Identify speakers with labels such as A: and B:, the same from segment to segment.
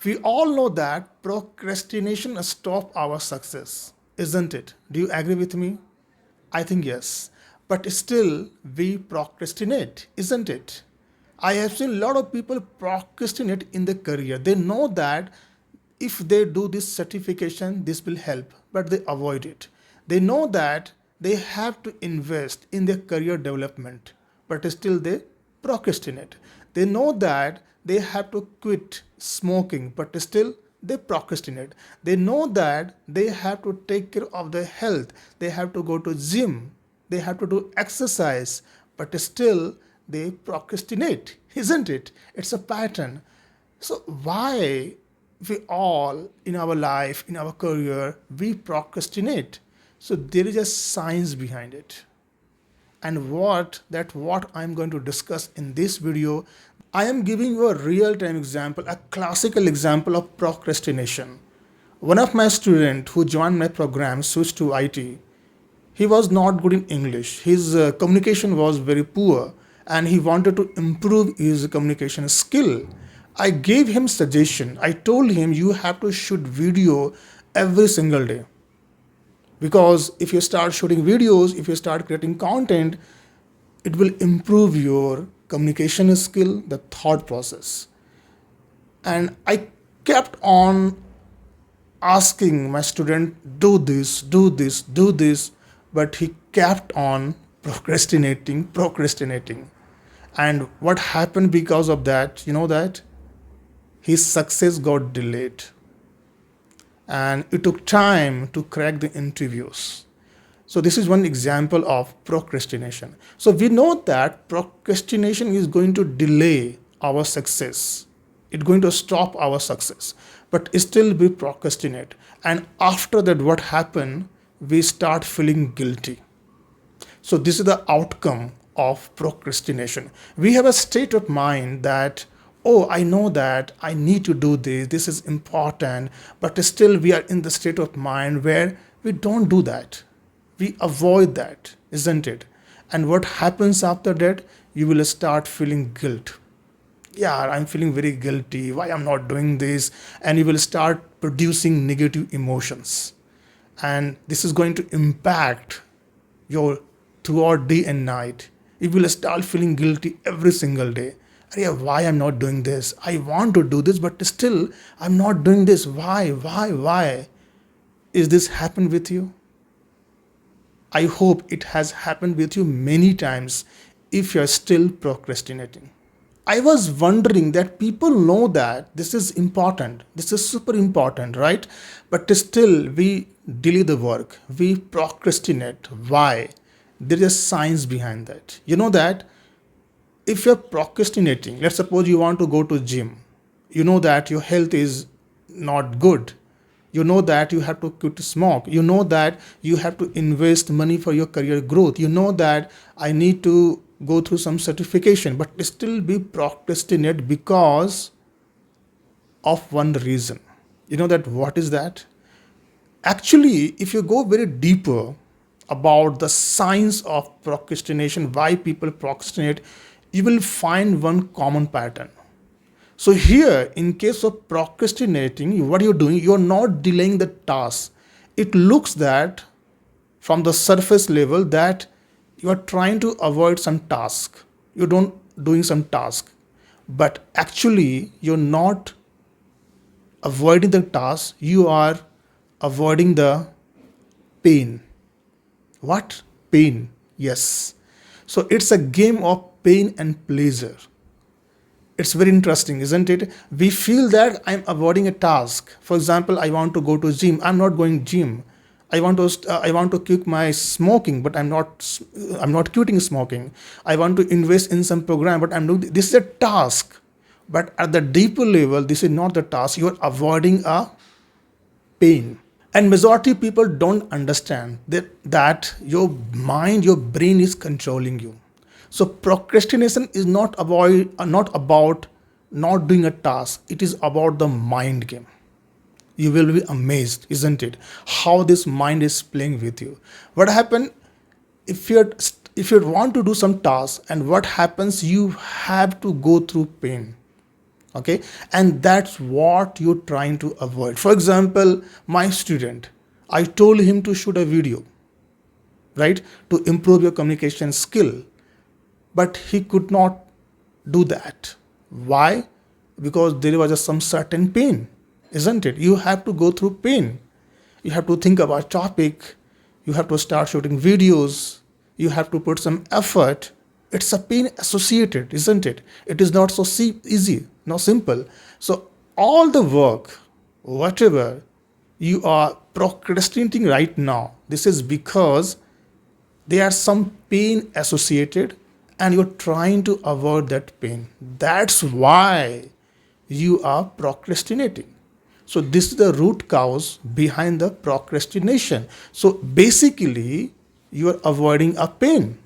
A: We all know that procrastination stops our success, isn't it? Do you agree with me? I think yes. But still, we procrastinate, isn't it? I have seen a lot of people procrastinate in their career. They know that if they do this certification, this will help, but they avoid it. They know that they have to invest in their career development, but still they procrastinate. They know that they have to quit smoking, but still they procrastinate. They know that they have to take care of their health, they have to go to gym, they have to do exercise, but still they procrastinate, isn't it? It's a pattern. So why we all in our life, in our career, we procrastinate? So there is a science behind it. And what I'm going to discuss in this video, I am giving you a real time example, a classical example of procrastination. One of my students who joined my program switched to IT. He was not good in English. His communication was very poor and he wanted to improve his communication skill. I gave him suggestion. I told him you have to shoot video every single day. Because if you start shooting videos, if you start creating content, it will improve your communication skill, the thought process. And I kept on asking my student, do this, do this, but he kept on procrastinating. And what happened because of that, you know that? His success got delayed. And it took time to crack the interviews. So this is one example of procrastination. So we know that procrastination is going to delay our success. It's going to stop our success. But still we procrastinate. And after that, what happened? We start feeling guilty. So this is the outcome of procrastination. We have a state of mind that, oh, I know that I need to do this, this is important, but still we are in the state of mind where we don't do that. We avoid that, isn't it? And what happens after that? You will start feeling guilt. Yeah, I'm feeling very guilty. Why I'm not doing this? And you will start producing negative emotions. And this is going to impact your throughout day and night. You will start feeling guilty every single day. Why I'm not doing this? I want to do this, but still I'm not doing this. Why? Is this happened with you? I hope it has happened with you many times if you're still procrastinating. I was wondering that people know that this is important, this is super important, right? But still we delay the work, we procrastinate. Why? There is a science behind that. You know that if you're procrastinating, let's suppose you want to go to gym, you know that your health is not good, you know that you have to quit smoke, you know that you have to invest money for your career growth, you know that I need to go through some certification, but still be procrastinate because of one reason. You know that what is that? Actually, if you go very deeper about the science of procrastination, why people procrastinate, you will find one common pattern. So here, in case of procrastinating, what you're doing, you're not delaying the task. It looks that from the surface level that you are trying to avoid some task. You don't doing some task, but actually you're not avoiding the task. You are avoiding the pain. What? Pain. Yes. So it's a game of pain and pleasure. It's very interesting, isn't it? We feel that I'm avoiding a task. For example, I want to go to gym. I'm not going gym. I want to quit my smoking, but I'm not quitting smoking. I want to invest in some program, but I'm doing this is a task. But at the deeper level, this is not the task. You are avoiding a pain. And majority of people don't understand that your mind, your brain is controlling you. So procrastination is not about not doing a task. It is about the mind game. You will be amazed, isn't it? How this mind is playing with you. What happens if you want to do some task, and what happens? You have to go through pain. Okay, and that's what you're trying to avoid. For example, my student, I told him to shoot a video, right, to improve your communication skill, but he could not do that. Why? Because there was some certain pain, isn't it? You have to go through pain. You have to think about topic. You have to start shooting videos. You have to put some effort. It's a pain associated, isn't it? It is not so easy, not simple. So all the work, whatever you are procrastinating right now, this is because there are some pain associated and you're trying to avoid that pain. That's why you are procrastinating. So this is the root cause behind the procrastination. So basically you are avoiding a pain.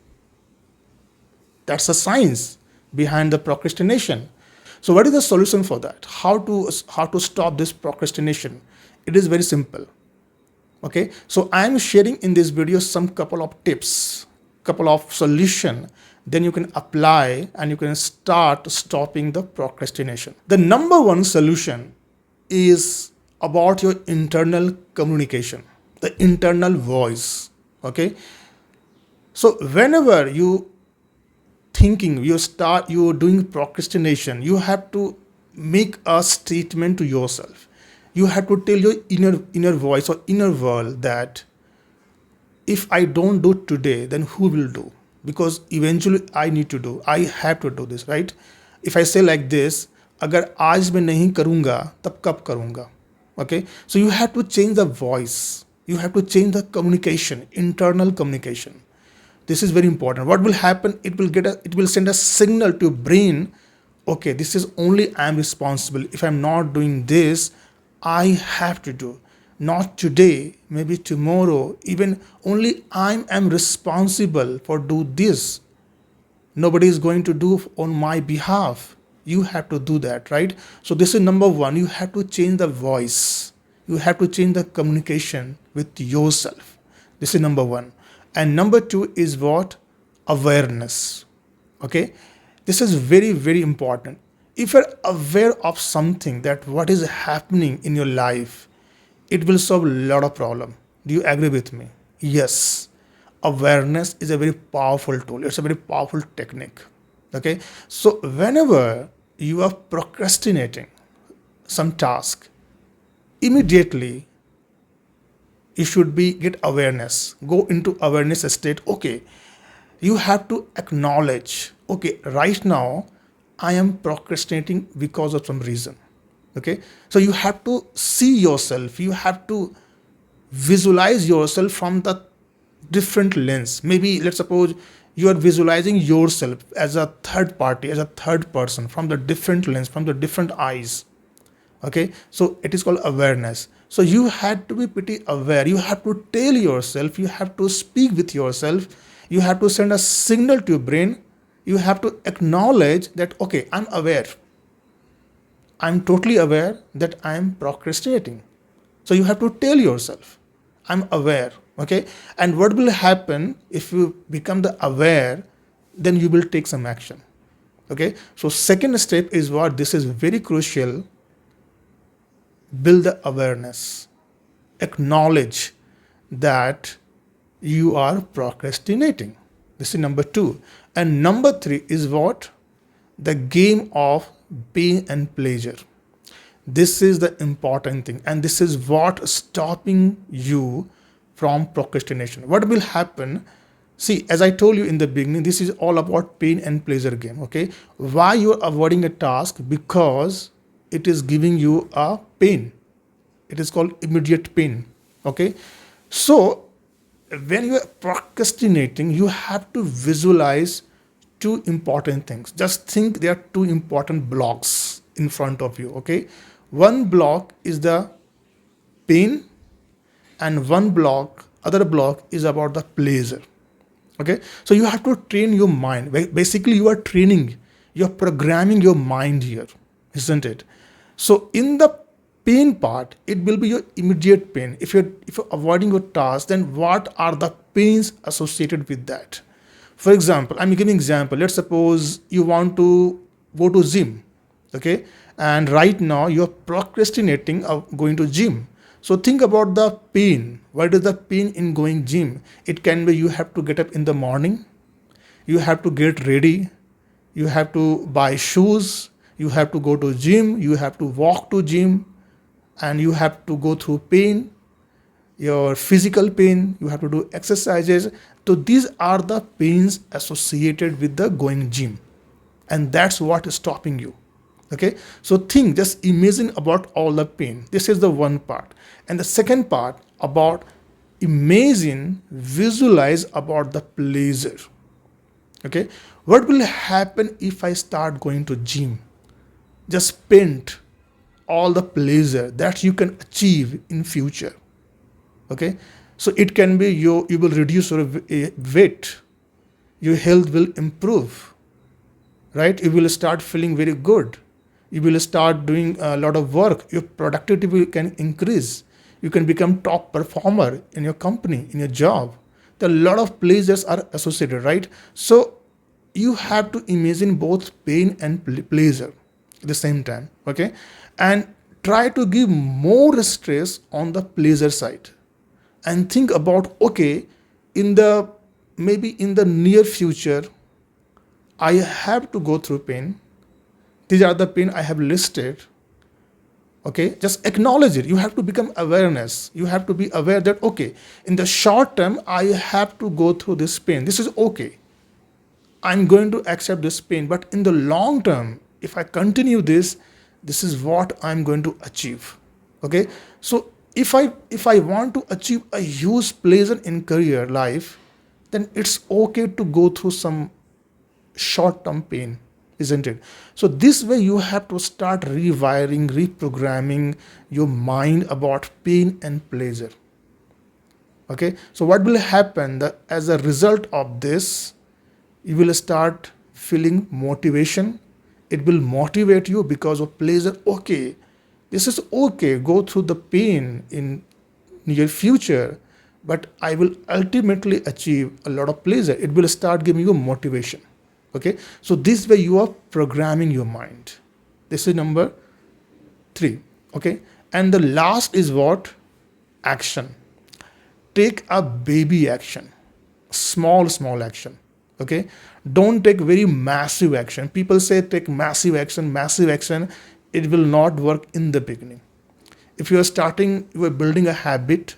A: That's a science behind the procrastination. So what is the solution for that? How to stop this procrastination? It is very simple. Okay, so I am sharing in this video some couple of tips, couple of solution, then you can apply and you can start stopping the procrastination. The number one solution is about your internal communication, the internal voice. Okay, so whenever you're doing procrastination, you have to make a statement to yourself. You have to tell your inner voice or inner world that if I don't do it today, then who will do? Because eventually I need to do. I have to do this, right? If I say like this, अगर आज मैं नहीं करूँगा तब कब करूँगा? Okay, so you have to change the voice. You have to change the communication, internal communication. This is very important. What will happen? It will send a signal to brain. Okay, this is only I am responsible. If I'm not doing this, I have to do. Not today, maybe tomorrow. Even only I am responsible for do this. Nobody is going to do on my behalf. You have to do that, right? So this is number one. You have to change the voice. You have to change the communication with yourself. This is number one. And number two is what? Awareness. Okay, this is very, very important. If you're aware of something, that what is happening in your life, it will solve a lot of problem. Do you agree with me? Yes, awareness is a very powerful tool. It's a very powerful technique. Okay, so whenever you are procrastinating some task, immediately you should be get awareness, go into awareness state. Okay, you have to acknowledge, okay, right now I am procrastinating because of some reason. Okay, so you have to see yourself, you have to visualize yourself from the different lens. Maybe let's suppose you are visualizing yourself as a third party, as a third person, from the different lens, from the different eyes. Okay, so it is called awareness. So you had to be pretty aware. You have to tell yourself, you have to speak with yourself, you have to send a signal to your brain. You have to acknowledge that, okay, I'm aware, I'm totally aware that I'm procrastinating. So you have to tell yourself, I'm aware. Okay, and what will happen if you become the aware, then you will take some action. Okay, so second step is what? This is very crucial. Build the awareness, acknowledge that you are procrastinating. This is number two. And number three is what? The game of pain and pleasure. This is the important thing, and this is what stopping you from procrastination. What will happen? See, as I told you in the beginning, this is all about pain and pleasure game. Okay, why you are avoiding a task? Because it is giving you a pain. It is called immediate pain. Okay, so when you are procrastinating, you have to visualize two important things. Just think there are two important blocks in front of you. Okay, one block is the pain, and other block is about the pleasure. Okay, so you have to train your mind. Basically, you are training, you're programming your mind here, isn't it? So in the pain part, it will be your immediate pain. If you're avoiding your task, then what are the pains associated with that? For example, I'm giving example. Let's suppose you want to go to gym. Okay, and right now you're procrastinating of going to gym. So think about the pain. What is the pain in going gym? It can be you have to get up in the morning, you have to get ready, you have to buy shoes, you have to go to gym, you have to walk to gym, and you have to go through pain, your physical pain, you have to do exercises. So these are the pains associated with the going gym, and that's what is stopping you. Okay, so think, just imagine about all the pain. This is the one part. And the second part about imagine, visualize about the pleasure. Okay, what will happen if I start going to gym? Just paint all the pleasure that you can achieve in future. Okay, so it can be you will reduce your weight, your health will improve, right? You will start feeling very good, you will start doing a lot of work, your productivity can increase, you can become top performer in your company, in your job. There are a lot of pleasures are associated, right? So you have to imagine both pain and pleasure at the same time. Okay, and try to give more stress on the pleasure side, and think about, okay, in the maybe in the near future I have to go through pain. These are the pain I have listed. Okay, just acknowledge it. You have to become awareness. You have to be aware that, okay, in the short term I have to go through this pain. This is okay, I'm going to accept this pain, but in the long term, if I continue this, this is what I'm going to achieve. Okay, so if I want to achieve a huge pleasure in career life, then it's okay to go through some short-term pain, isn't it? So this way you have to start rewiring, reprogramming your mind about pain and pleasure. Okay, so what will happen that as a result of this, you will start feeling motivation. It will motivate you because of pleasure. Okay, this is okay, go through the pain in near future, but I will ultimately achieve a lot of pleasure. It will start giving you motivation. Okay, so this way you are programming your mind. This is number 3. Okay, and the last is what? Action. Take a baby action, small action. Okay, don't take very massive action. People say take massive action. It will not work in the beginning. If you are starting, you are building a habit,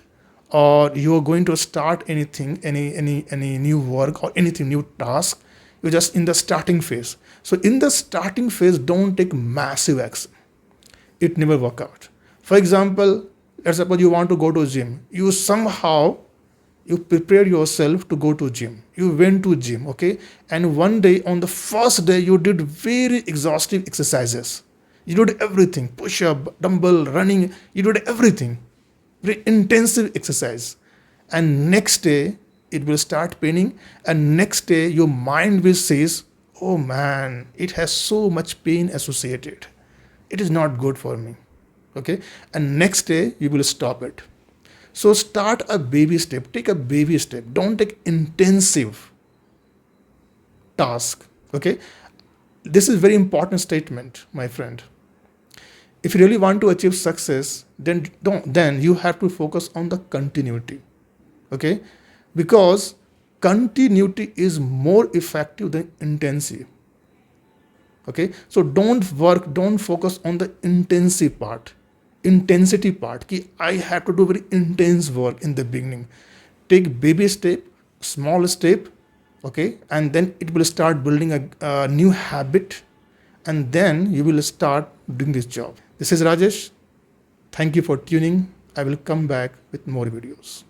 A: or you are going to start anything, any new work or anything new task, you're just in the starting phase. So in the starting phase, don't take massive action. It never work out. For example, let's suppose you want to go to gym. You prepare yourself to go to gym. You went to gym, okay? And one day, on the first day, you did very exhaustive exercises. You did everything, push up, dumbbell, running, you did everything. Very intensive exercise. And next day, it will start paining. And next day, your mind will says, oh man, it has so much pain associated. It is not good for me. Okay? And next day, you will stop it. So start a baby step, take a baby step. Don't take intensive task. Okay? This is very important statement, my friend. If you really want to achieve success, then you have to focus on the continuity. Okay? Because continuity is more effective than intensity. Okay, so don't focus on the intensity part ki I have to do very intense work in the beginning. Take baby step, small step. Okay, and then it will start building a new habit, and then you will start doing this job. This is Rajesh. Thank you for tuning. I will come back with more videos.